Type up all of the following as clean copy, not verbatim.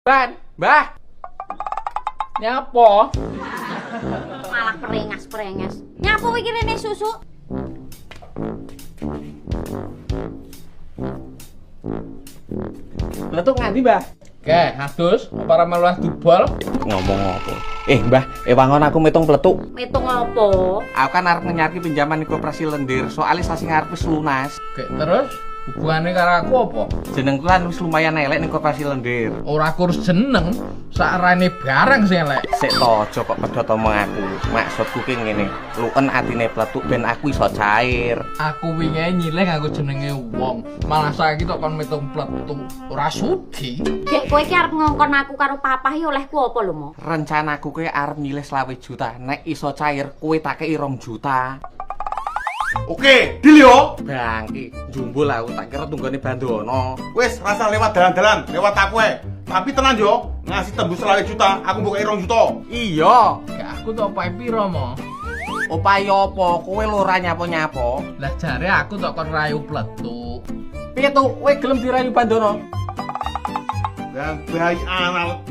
Ban, Mbah. Nyapa? Malah perengas-perengas. Nyapa iki rene susu? Letuk nganti, Mbah? Oke, adus, para meluah dubol. Ngomong apa? Mbah, wangon aku mitung pletuk. Mitung apa? Aku kan arep ngenyarki pinjaman di koperasi lendir, soalnya sasi ngarep wis lunas. Oke, terus hubungannya karo aku apa? Jenengku kan wis lumayan elek ning koperasi lendir. Ora kurus jeneng, sarane barang sing elek. Sik to, aja kok pedhot omong aku. Maksudku ki ngene, luken atine pletuk ben aku iso cair. Aku wingi nyileh nganggo jenenge wong, malah saiki tok kon mitung pletuk. Ora sudi. Dek kowe iki arep ngongkon aku karo papah iki olehku apa lho, Mo? Rencanaku kowe arep nyileh 20 juta. Nek iso cair, kowe tak kei 2 juta. Oke, deal yo. Bangki, jumbul aku tak kira tunggone Bandono. Wes, rasa lewat dalan-dalan, lewat aku Tapi tenan yo, ngasih tembus 20 juta, aku mbok 2 juta. Iya, aku tok opahe piro, Mo? Opahe apa? Kowe lho ora nyapa-nyapa. Lah jare aku tok kon rayu pletuk. Piye to, kowe gelem dirayu Bandono? Dan bayi anal.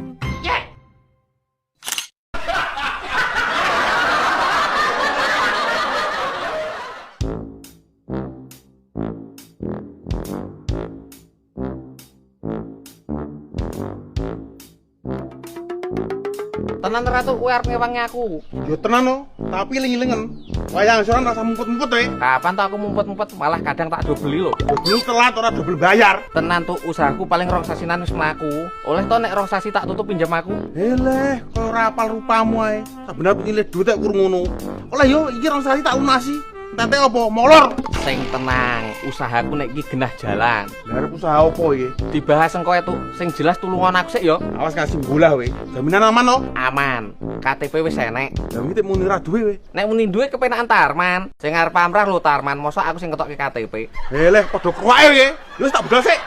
Tenan ratu kowe arep ngewangi aku. Yo tenan no, tapi eling-elingen. Wayang soran rasa mumput-mumput Kapan tuh aku mumpet-mumpet malah kadang tak dobeli lho. Belum telat ora double bayar. Tenan tuh usahaku paling rong sasinan wis mlaku. Oleh to nek rong sasi tak tutup pinjam aku. Eleh, kowe ora apal rupamu ae. Sabener nyilih duit tak kurang ngono. Oleh yo iki rong sasi tak lunasi. Tete apa? Molor. Sing tenang, usahaku nek iki genah jalan. Lah arep usaha opo iki? Dibahas engko itu sing jelas tulungan aku sik yo. Awas ngasih bolah we. Jaminan aman no? Aman. KTP wis enek. Lah iki muni ra duwe we. Nek muni duwe kepenakan Tarman. Sing arep pamrah lho Tarman, mosok aku sing ngetokke KTP. Eleh padha kroake we. Wis tak budal sik.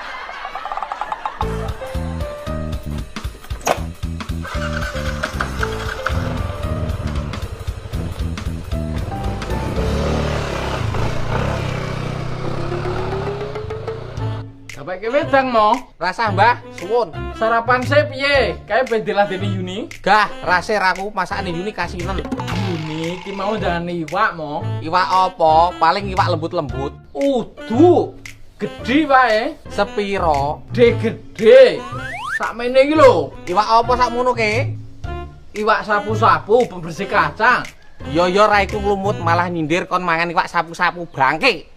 Apa iki wedang, Mo? Rasah, Mbah. Suwun. Sarapan sih piye? Kae ben diladeni Yuni. Gah, rase aku masakane Yuni kasinen. Yuni iki mau ndane iwak, Mo. Iwak apa? Paling iwak lembut-lembut. Udu. Gedhi wae. Sepiro? Gede. Sakmene iki lho. Iwak apa sakmono ke? Iwak sapu-sapu pembersih kacang. Yo ra iku lumut malah nyindir kon mangan iwak sapu-sapu bangke.